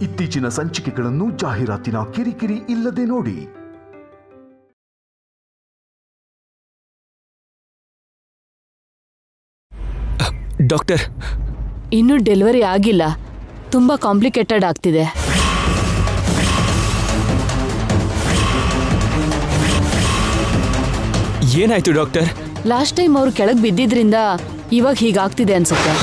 ಇತ್ತೀಚಿನ ಸಂಚಿಕೆಗಳನ್ನು ಜಾಹೀರಾತಿನ ಕಿರಿಕಿರಿ ಇಲ್ಲದೆ ನೋಡಿ. ಡಾಕ್ಟರ್, ಇನ್ನೂ ಡೆಲಿವರಿ ಆಗಿಲ್ಲ, ತುಂಬಾ ಕಾಂಪ್ಲಿಕೇಟೆಡ್ ಆಗ್ತಿದೆ. ಏನಾಯ್ತು ಡಾಕ್ಟರ್? ಲಾಸ್ಟ್ ಟೈಮ್ ಅವ್ರು ಕೆಳಗೆ ಬಿದ್ದಿದ್ರಿಂದ ಇವಾಗ ಹೀಗಾಗ್ತಿದೆ ಅನ್ಸುತ್ತೆ.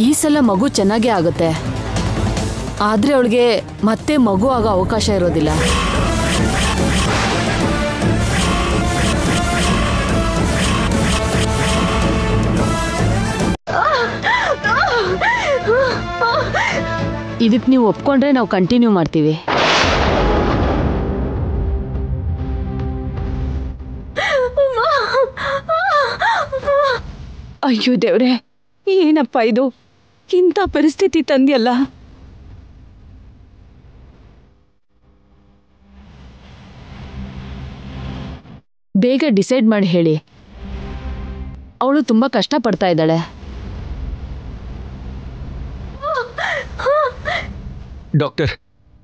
ಈ ಸಲ ಮಗು ಚೆನ್ನಾಗೇ ಆಗುತ್ತೆ, ಆದ್ರೆ ಅವಳಿಗೆ ಮತ್ತೆ ಮಗು ಆಗೋ ಅವಕಾಶ ಇರೋದಿಲ್ಲ. ಇದಕ್ಕೆ ನೀವು ಒಪ್ಕೊಂಡ್ರೆ ನಾವು ಕಂಟಿನ್ಯೂ ಮಾಡ್ತೀವಿ. ಅಯ್ಯೋ ದೇವ್ರೆ, ಏನಪ್ಪ ಇದು, ಇಂಥ ಪರಿಸ್ಥಿತಿ ತಂದ್ಯಲ್ಲ. ಬೇಗ ಡಿಸೈಡ್ ಮಾಡಿ ಹೇಳಿ, ಅವಳು ತುಂಬಾ ಕಷ್ಟ ಪಡ್ತಾ ಇದ್ದಾಳೆ. ಡಾಕ್ಟರ್,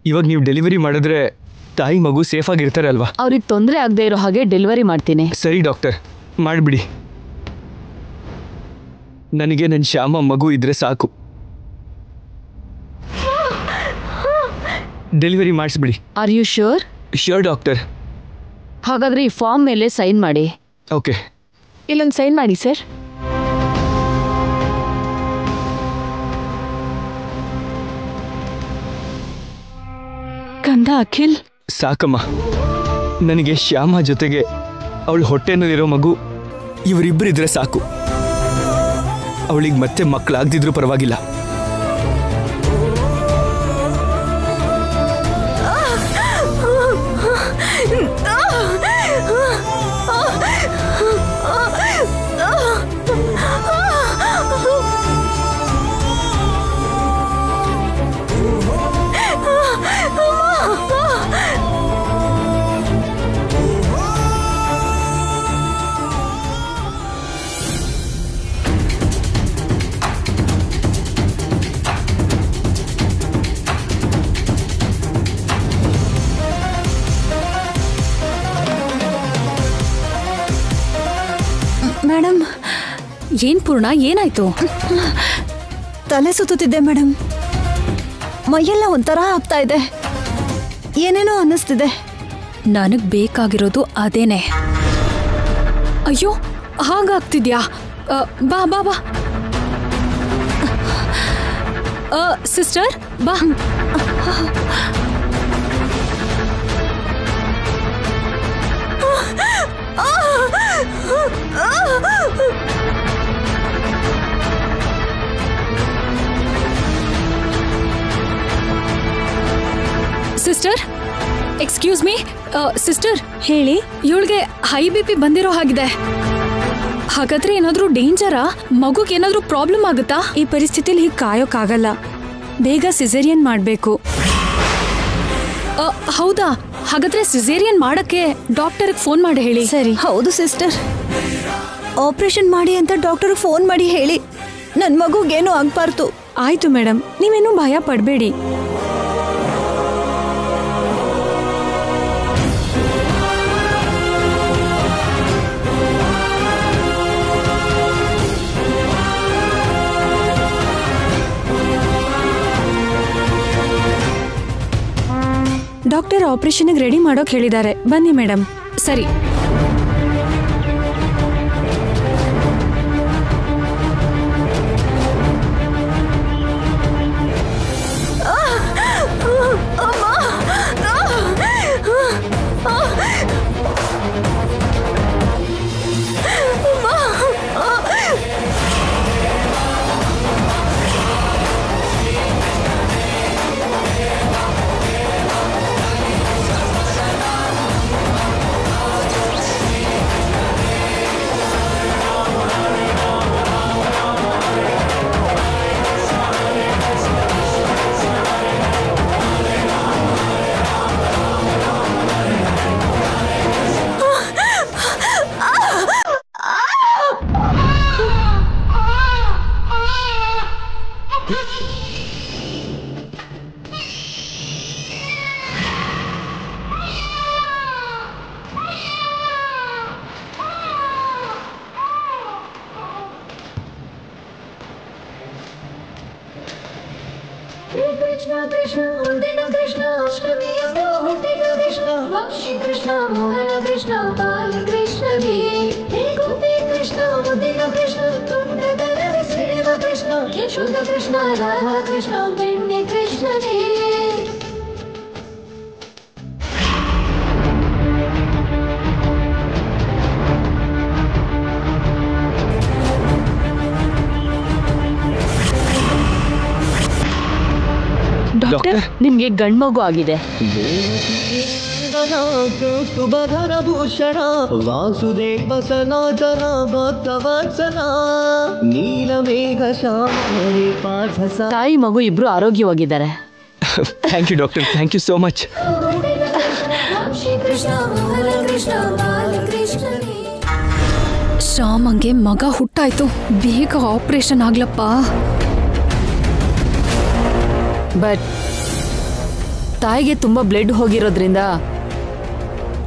ಇವಾಗ ನೀವು ಡೆಲಿವರಿ ಮಾಡಿದ್ರೆ ತಾಯಿ ಮಗು ಸೇಫ್ ಆಗಿರ್ತಾರೆ ಅಲ್ವಾ? ಅವ್ರಿಗೆ ತೊಂದರೆ ಆಗದೆ ಇರೋ ಹಾಗೆ ಡೆಲಿವರಿ ಮಾಡ್ತೀನಿ. ಸರಿ ಡಾಕ್ಟರ್, ಮಾಡಿಬಿಡಿ. ನನಗೆ ನನ್ನ ಶ್ಯಾಮ ಮಗು ಇದ್ರೆ ಸಾಕು. ಡೆಲಿವರಿ ಮಾಡಿಸ್ಬಿಡಿ. Are you sure? Sure doctor. ಹಾಗಾದ್ರೆ ಈ ಫಾರ್ಮ್ ಮೇಲೆ ಸೈನ್ ಮಾಡಿ. ಓಕೆ. ಇಲ್ಲೊಂದು ಸೈನ್ ಮಾಡಿ ಸರ್. ಕಂದ ಅಖಿಲ್, ಸಾಕಮ್ಮ. ನನಗೆ ಶ್ಯಾಮ ಜೊತೆಗೆ ಅವಳ ಹೊಟ್ಟೆನಲ್ಲಿರೋ ಮಗು ಇವರಿಬ್ಬರಿದ್ರೆ ಸಾಕು. ಅವಳಿಗೆ ಮತ್ತೆ ಮಕ್ಕಳಾಗ್ದಿದ್ರೂ ಪರವಾಗಿಲ್ಲ. ಮೇಡಮ್, ಏನ್ ಪೂರ್ಣ, ಏನಾಯ್ತು? ತಲೆ ಸುತ್ತುತ್ತಿದ್ದೆ ಮೇಡಮ್, ಮೈಯೆಲ್ಲ ಒಂಥರ ಆಗ್ತಾ ಇದೆ, ಏನೇನೋ ಅನ್ನಿಸ್ತಿದೆ. ನನಗ್ ಬೇಕಾಗಿರೋದು ಅದೇನೆ. ಅಯ್ಯೋ, ಹಾಗಾಗ್ತಿದ್ಯಾ? ಬಾ ಬಾ ಬಾ ಸಿಸ್ಟರ್, ಬಾ. Sister, excuse me sister. ಹೇಳಿ. ಇವಳಿಗೆ ಹೈ BP ಬಂದಿರೋ ಹಾಗಿದೆ. ಹಾಗಾದ್ರೆ ಏನಾದ್ರೂ ಡೇಂಜರಾ? ಮಗುಗೆ ಏನಾದ್ರೂ ಪ್ರಾಬ್ಲಮ್ ಆಗುತ್ತಾ? ಈ ಪರಿಸ್ಥಿತಿಲಿ ಹೀಗೆ ಕಾಯೋಕ್ಕಾಗಲ್ಲ, ಬೇಗ ಸಿಸೇರಿಯನ್ ಮಾಡಬೇಕು. ಹೌದಾ? ಹಾಗಾದ್ರೆ ಸಿಸೇರಿಯನ್ ಮಾಡಕ್ಕೆ ಡಾಕ್ಟರ್ಗೆ ಫೋನ್ ಮಾಡಿ ಹೇಳಿ. ಸರಿ. ಹೌದು ಸಿಸ್ಟರ್, ಆಪರೇಷನ್ ಮಾಡಿ ಅಂತ ಡಾಕ್ಟರ್ ಫೋನ್ ಮಾಡಿ ಹೇಳಿ, ನನ್ನ ಮಗುಗೇನು ಆಗ್ಬಾರ್ದು. ಆಯ್ತು ಮೇಡಮ್, ನೀವೇನು ಭಯ ಪಡಬೇಡಿ. ಡಾಕ್ಟರ್ ಆಪರೇಷನ್ಗೆ ರೆಡಿ ಮಾಡೋಕೆ ಹೇಳಿದ್ದಾರೆ, ಬನ್ನಿ ಮೇಡಮ್. ಸರಿ. ಕೃಷ್ಣ ಕೃಷ್ಣ ಒಂದಿನ ಕೃಷ್ಣ ಅಷ್ಟಮಿಯಂದು ಹುಟ್ಟಿದ ಕೃಷ್ಣ ವಂಶಿ ಕೃಷ್ಣ ಮೋಹನ ಕೃಷ್ಣ ಬಾಲಕೃಷ್ಣನೇ ಹೇ ಗೋಪಿ ಕೃಷ್ಣ ಮುದ್ದಿನ ಕೃಷ್ಣ ತುಂಡದಲ್ಲಿ ಸಿರಿವ ಕೃಷ್ಣ ಯಶೋಧ ಕೃಷ್ಣ ರಾಧಾ ಕೃಷ್ಣ ಬೆಣ್ಣೆ ಕೃಷ್ಣನೇ. ಡಾಕ್ಟರ್, ನಿಮ್ಗೆ ಗಂಡ್ಮಗು ಆಗಿದೆ. ಸುಭಧರ ಭೂಷಣ ವಾಸುದೇವ ಸನಾತನ ಭಕ್ತವತ್ಸಲ ನೀಲಮೇಘ ಶ್ಯಾಮ ಪಾರ್ಥ. ತಾಯಿ ಮಗು ಇಬ್ರು ಆರೋಗ್ಯವಾಗಿದ್ದಾರೆ. Thank you doctor, thank you so much. ಶ್ಯಾಮಂಗೆ ಮಗ ಹುಟ್ಟಾಯ್ತು, ಬೇಗ ಆಪರೇಷನ್ ಆಗ್ಲಪ್ಪ. ಬಟ್ ತಾಯಿಗೆ ತುಂಬ ಬ್ಲಡ್ ಹೋಗಿರೋದ್ರಿಂದ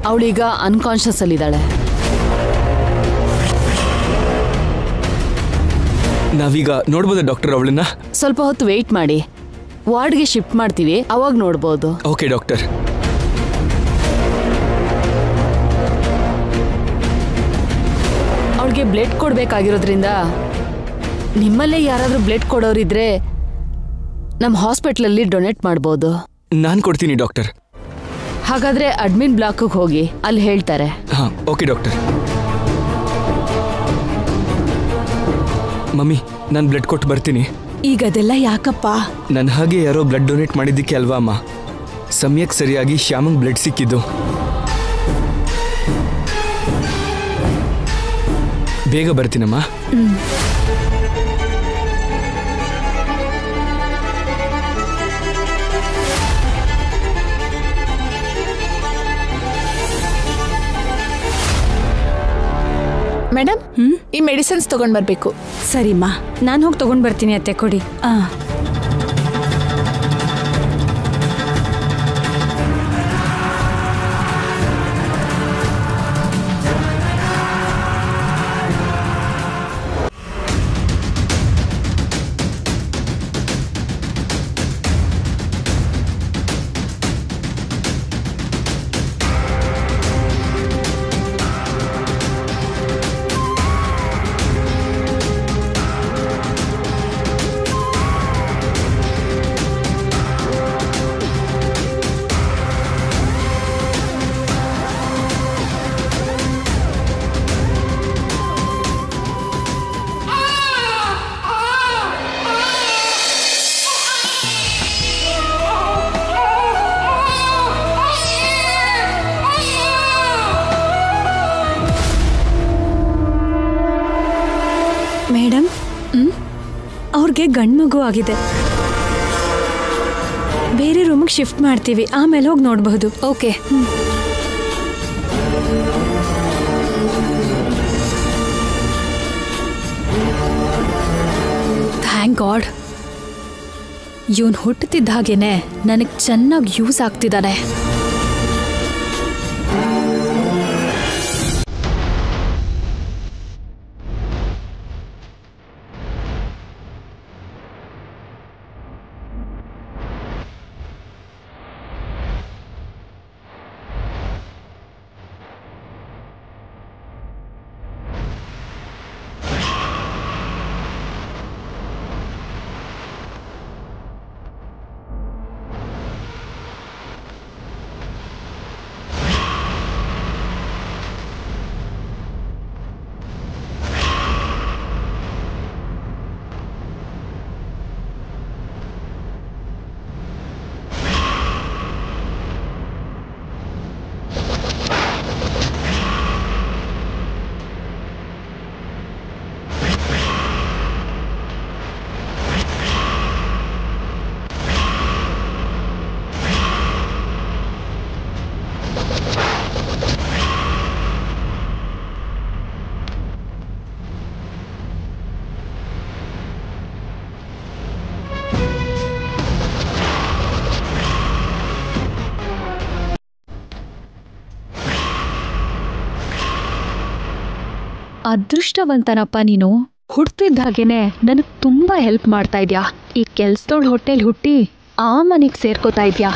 ಅವಳೀಗ ಅನ್ಕಾನ್ಷಿಯಸ್ ಅಲ್ಲಿದ್ದಾಳೆ. ನಾವೀಗ ನೋಡ್ಬೋದಾ ಡಾಕ್ಟರ್ ಅವಳನ್ನ? ಸ್ವಲ್ಪ ಹೊತ್ತು ವೆಯ್ಟ್ ಮಾಡಿ, ವಾರ್ಡ್ಗೆ ಶಿಫ್ಟ್ ಮಾಡ್ತೀವಿ, ಅವಾಗ ನೋಡ್ಬೋದು. Okay doctor. ಅವಳಿಗೆ ಬ್ಲಡ್ ಕೊಡಬೇಕಾಗಿರೋದ್ರಿಂದ ನಿಮ್ಮಲ್ಲೇ ಯಾರಾದರೂ ಬ್ಲಡ್ ಕೊಡೋರಿದ್ರೆ ನಮ್ಮ ಹಾಸ್ಪಿಟ್ಲಲ್ಲಿ ಡೊನೇಟ್ ಮಾಡ್ಬೋದು. ನಾನು ಕೊಡ್ತೀನಿ ಡಾಕ್ಟರ್. ಹಾಗಾದ್ರೆ ಅಡ್ಮಿನ್ ಬ್ಲಾಕ್ಗೆ ಹೋಗಿ, ಅಲ್ಲಿ ಹೇಳ್ತಾರೆ. ಹಾಂ ಓಕೆ ಡಾಕ್ಟರ್. ಮಮ್ಮಿ, ನಾನು ಬ್ಲಡ್ ಕೊಟ್ಟು ಬರ್ತೀನಿ. ಈಗ ಅದೆಲ್ಲ ಯಾಕಪ್ಪ? ನನ್ನ ಹಾಗೆ ಯಾರೋ ಬ್ಲಡ್ ಡೊನೇಟ್ ಮಾಡಿದ್ದಕ್ಕೆ ಅಲ್ವಾ ಅಮ್ಮ ಸಮಯಕ್ಕೆ ಸರಿಯಾಗಿ ಶ್ಯಾಮಂಗ್ ಬ್ಲಡ್ ಸಿಕ್ಕಿದ್ದು. ಬೇಗ ಬರ್ತೀನಮ್ಮ. ಮೇಡಮ್, ಈ ಮೆಡಿಸಿನ್ಸ್ ತಗೊಂಡ್ ಬರ್ಬೇಕು. ಸರಿಮ್ಮ, ನಾನು ಹೋಗಿ ತಗೊಂಡ್ ಬರ್ತೀನಿ. ಅತ್ತೆ ಕೊಡಿ. ಮೇಡಮ್, ಅವ್ರಿಗೆ ಗಂಡ್ಮಗು ಆಗಿದೆ. ಬೇರೆ ರೂಮಿಗೆ ಶಿಫ್ಟ್ ಮಾಡ್ತೀವಿ, ಆಮೇಲೆ ಹೋಗಿ ನೋಡಬಹುದು. ಓಕೆ. Thank god. ಇವನು ಹುಟ್ಟುತ್ತಿದ್ದ ಹಾಗೇನೆ ನನಗೆ ಚೆನ್ನಾಗಿ ಯೂಸ್ ಆಗ್ತಿದ್ದಾನೆ. ಅದೃಷ್ಟವಂತನಪ್ಪ ನೀನು. ಹುಡ್ತಿದ್ದಾಗೇನೆ ನನಗೆ ತುಂಬ ಹೆಲ್ಪ್ ಮಾಡ್ತಾ ಇದ್ಯಾ. ಈ ಕೆಲ್ಸದೋಳ್ ಹೊಟ್ಟೆಲಿ ಹುಟ್ಟಿ ಆ ಮನೆಗೆ ಸೇರ್ಕೋತಾ ಇದ್ಯಾ.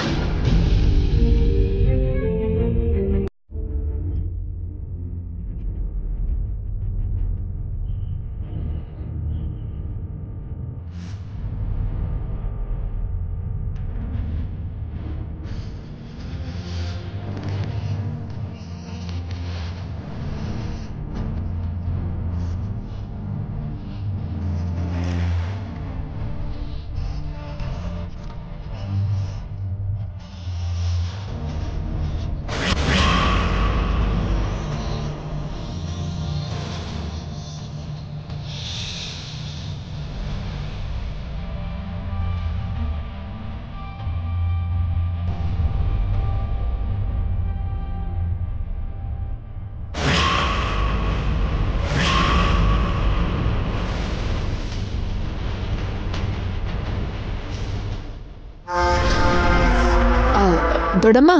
ದೊಡ್ಡಮ್ಮ,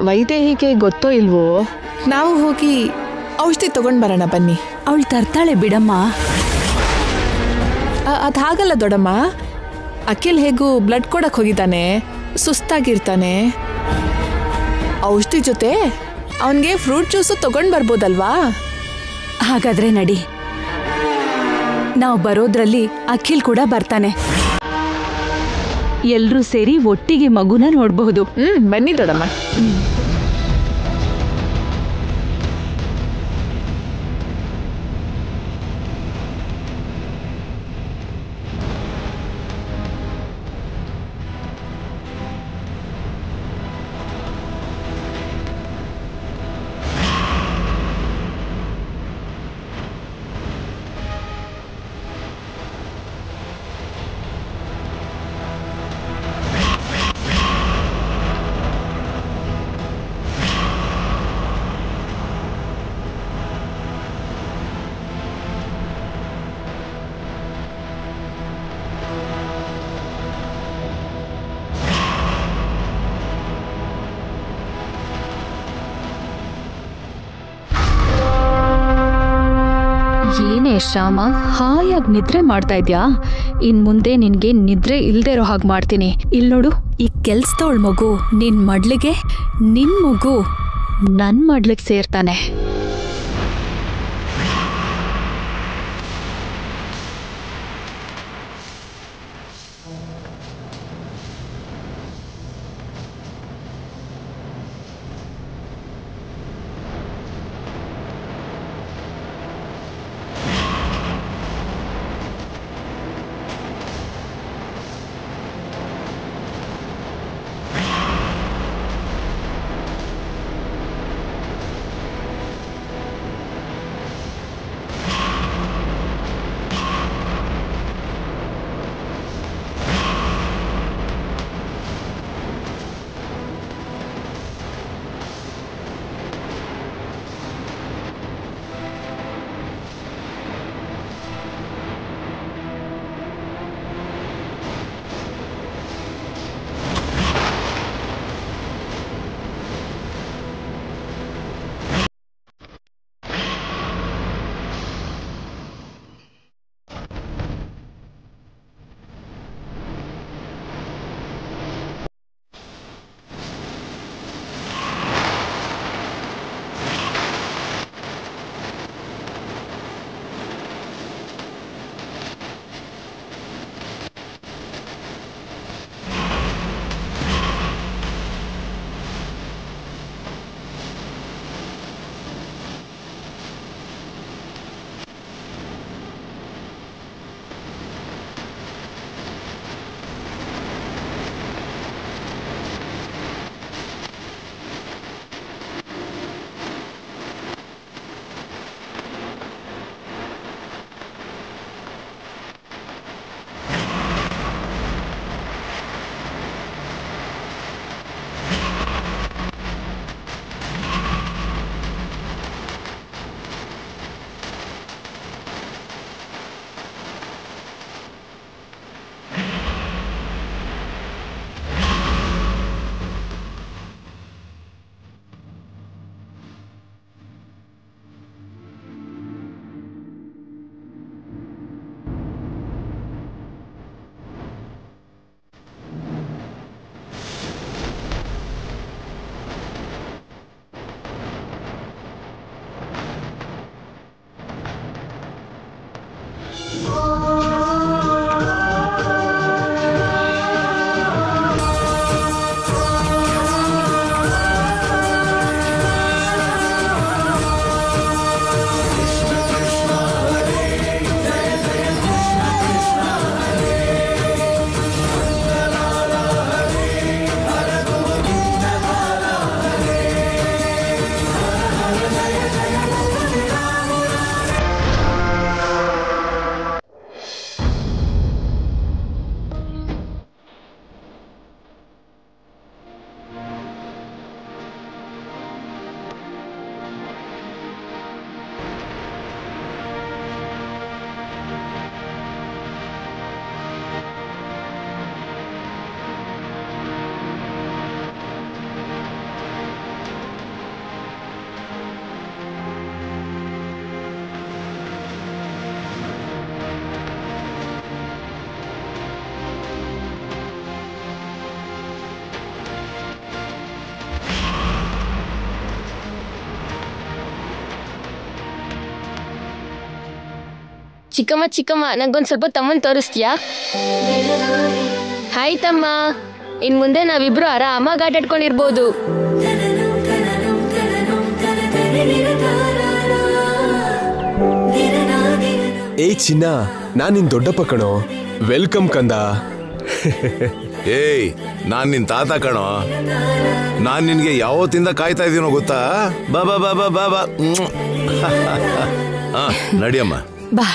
ವೈದೇಹಿಗೆ ಗೊತ್ತೋ ಇಲ್ವೋ? ನಾವು ಹೋಗಿ ಔಷಧಿ ತಗೊಂಡ್ ಬರೋಣ ಬನ್ನಿ. ಅವಳು ತರ್ತಾಳೆ ಬಿಡಮ್ಮ. ಅದು ಹಾಗಲ್ಲ ದೊಡ್ಡಮ್ಮ, ಅಖಿಲ್ ಹೇಗೂ ಬ್ಲಡ್ ಕೊಡಕ್ ಹೋಗಿದ್ದಾನೆ, ಸುಸ್ತಾಗಿರ್ತಾನೆ. ಔಷಧಿ ಜೊತೆ ಅವನಿಗೆ ಫ್ರೂಟ್ ಜ್ಯೂಸು ತಗೊಂಡ್ ಬರ್ಬೋದಲ್ವಾ? ಹಾಗಾದ್ರೆ ನಡಿ, ನಾವು ಬರೋದ್ರಲ್ಲಿ ಅಖಿಲ್ ಕೂಡ ಬರ್ತಾನೆ. ಎಲ್ರೂ ಸೇರಿ ಒಟ್ಟಿಗೆ ಮಗುನ ನೋಡಬಹುದು. ಬನ್ನಿ ದೊಡ್ಡಮ್ಮ. ಏನೇ ಶ್ಯಾಮ, ಹಾಯಾಗಿ ನಿದ್ರೆ ಮಾಡ್ತಾ ಇದ್ಯಾ? ಇನ್ ಮುಂದೆ ನಿನ್ಗೆ ನಿದ್ರೆ ಇಲ್ದೇ ಇರೋ ಹಾಗೆ ಮಾಡ್ತೀನಿ. ಇಲ್ಲಿ ನೋಡು, ಈ ಕೆಲ್ಸದವಳ ಮಗು ನಿನ್ ಮಡ್ಲಿಗೆ, ನಿನ್ ಮಗು ನನ್ ಮಡ್ಲಿಗೆ ಸೇರ್ತಾನೆ. ಚಿಕ್ಕಮ್ಮ ಚಿಕ್ಕಮ್ಮ ನಂಗೊಂದು ಸ್ವಲ್ಪ ತಮ್ಮನ್ ತೋರಿಸ್ತೀಯಾ? ಹಾಯ್ ತಮ್ಮ, ಇನ್ ಮುಂದೆ ನಾವಿಬ್ರು ಆರಾಮಾಗಿ ಆಟಾಡ್ಕೊಂಡಿರ್ಬೋದು. ಏಯ್ ಚಿನ್ನ, ನಾನ್ ನಿನ್ ದೊಡ್ಡಪ್ಪ ಕಣೋ. ವೆಲ್ಕಮ್ ಕಂದ. ಏಯ್, ನಾನ್ ನಿನ್ ತಾತ ಕಣೋ. ನಾನ್ ನಿನ್ಗೆ ಯಾವತ್ತಿಂದ ಕಾಯ್ತಾ ಇದೀನೋ ಗೊತ್ತಾ? ಬಾಬಾ ಬಾಬಾ ಬಾಬಾ. ನಡಿಯಮ್ಮ ಬಾ.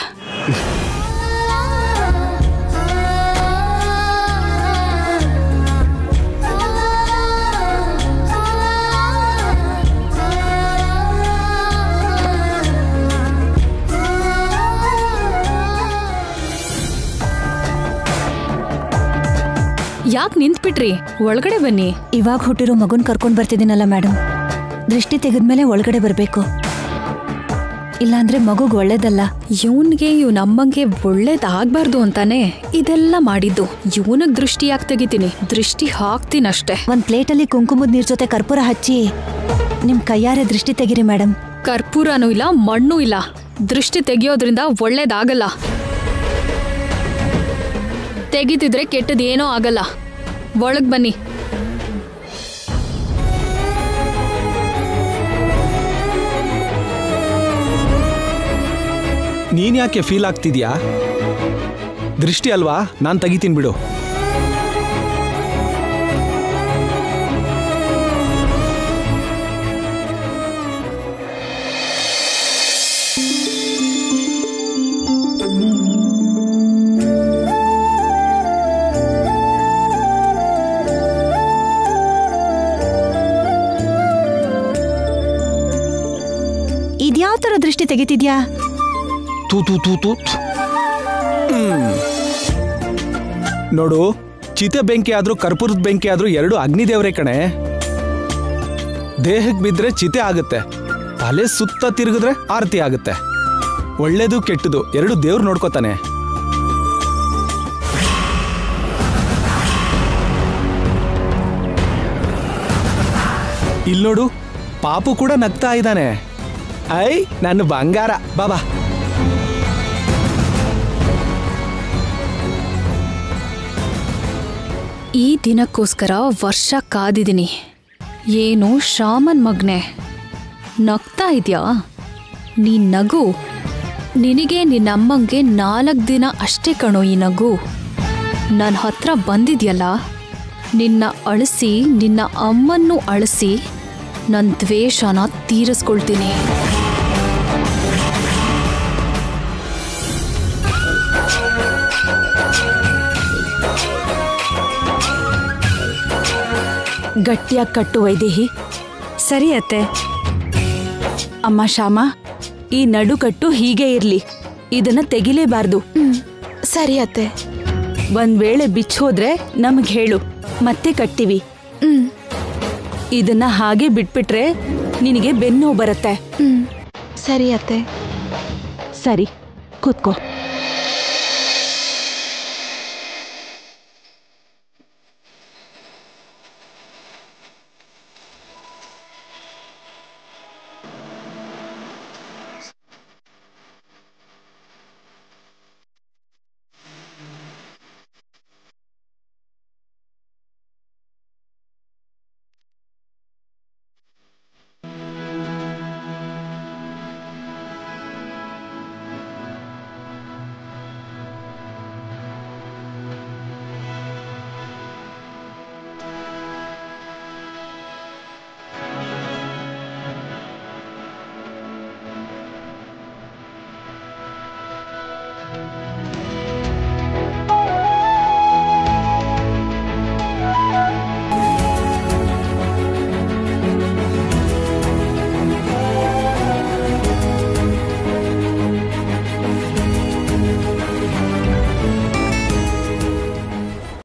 ಯಾಕೆ ನಿಂತ್ಬಿಟ್ರಿ? ಒಳಗಡೆ ಬನ್ನಿ. ಇವಾಗ ಹುಟ್ಟಿರೋ ಮಗುನ್ ಕರ್ಕೊಂಡ್ ಬರ್ತಿದ್ದೀನಲ್ಲ ಮೇಡಮ್, ದೃಷ್ಟಿ ತೆಗೆದ್ಮೇಲೆ ಒಳಗಡೆ ಬರ್ಬೇಕು, ಇಲ್ಲಾಂದ್ರೆ ಮಗುಗ್ ಒಳ್ಳೇದಲ್ಲ. ಇವನ್ಗೆ ಅಮ್ಮಂಗೆ ಒಳ್ಳೇದಾಗ್ಬಾರ್ದು ಅಂತಾನೆ ಇದೆಲ್ಲ ಮಾಡಿದ್ದು. ಇವನಿಗೆ ದೃಷ್ಟಿ ಯಾಕೆ ತೆಗಿತೀನಿ? ದೃಷ್ಟಿ ಹಾಕ್ತೀನಷ್ಟೇ. ಒಂದ್ ಪ್ಲೇಟಲ್ಲಿ ಕುಂಕುಮದ ನೀರ್ ಜೊತೆ ಕರ್ಪೂರ ಹಚ್ಚಿ ನಿಮ್ ಕೈಯಾರೆ ದೃಷ್ಟಿ ತೆಗಿರಿ ಮೇಡಮ್. ಕರ್ಪೂರನೂ ಇಲ್ಲ, ಮಣ್ಣು ಇಲ್ಲ. ದೃಷ್ಟಿ ತೆಗಿಯೋದ್ರಿಂದ ಒಳ್ಳೇದಾಗಲ್ಲ. ತೆಗಿತಿದ್ರೆ ಕೆಟ್ಟದೇನೋ ಆಗಲ್ಲ. ಒಳಗ್ ಬನ್ನಿ. ನೀನ್ ಯಾಕೆ ಫೀಲ್ ಆಗ್ತಿದ್ಯಾ? ದೃಷ್ಟಿ ಅಲ್ವಾ, ನಾನ್ ತೆಗಿತೀನಿ ಬಿಡು. ಇದ್ಯಾವ ತರ ದೃಷ್ಟಿ ತೆಗಿತಿದ್ಯಾ? ನೋಡು, ಚಿತೆ ಬೆಂಕಿ ಆದ್ರೂ ಕರ್ಪೂರದ ಬೆಂಕಿ ಆದ್ರೂ ಎರಡು ಅಗ್ನಿದೇವ್ರೆ ಕಣೆ. ದೇಹಕ್ಕೆ ಬಿದ್ರೆ ಚಿತೆ ಆಗುತ್ತೆ, ತಲೆ ಸುತ್ತ ತಿರುಗಿದ್ರೆ ಆರತಿ ಆಗುತ್ತೆ. ಒಳ್ಳೇದು ಕೆಟ್ಟದು ಎರಡು ದೇವ್ರು ನೋಡ್ಕೋತಾನೆ. ಇಲ್ ನೋಡು, ಪಾಪು ಕೂಡ ನಗ್ತಾ ಇದ್ದಾನೆ. ಐ ನನ್ನ ಬಂಗಾರ, ಬಾಬಾ. ಈ ದಿನಕ್ಕೋಸ್ಕರ ವರ್ಷ ಕಾದಿದ್ದೀನಿ. ಏನು ಶ್ರಾಮನ್ ಮಗ್ನೆ, ನಗ್ತಾ ಇದ್ಯಾ? ನೀ ನಗು. ನಿನಗೆ ನಿನ್ನಮ್ಮಂಗೆ 4 ದಿನ ಅಷ್ಟೇ ಕಣೋ ಈ ನಗು. ನನ್ನ ಹತ್ರ ಬಂದಿದ್ಯಲ್ಲ, ನಿನ್ನ ಅಳಿಸಿ ನಿನ್ನ ಅಮ್ಮನ್ನು ಅಳಿಸಿ ನನ್ನ ದ್ವೇಷನ ತೀರಿಸ್ಕೊಳ್ತೀನಿ. ಗಟ್ಟಿಯಾಗಿ ಕಟ್ಟು ವೈದೇಹಿ. ಸರಿ ಅತ್ತೆ. ಅಮ್ಮ ಶ್ಯಾಮ, ಈ ನಡುಕಟ್ಟು ಹೀಗೆ ಇರ್ಲಿ, ಇದನ್ನ ತೆಗಿಲೇಬಾರ್ದು. ಸರಿ ಅತ್ತೆ. ಒಂದ್ ವೇಳೆ ಬಿಚ್ಚೋದ್ರೆ ನಮ್ಗೆ ಹೇಳು, ಮತ್ತೆ ಕಟ್ತೀವಿ. ಇದನ್ನ ಹಾಗೆ ಬಿಟ್ಬಿಟ್ರೆ ನಿನಗೆ ಬೆನ್ನು ಬರುತ್ತೆ. ಸರಿ ಅತ್ತೆ. ಸರಿ, ಕೂತ್ಕೋ.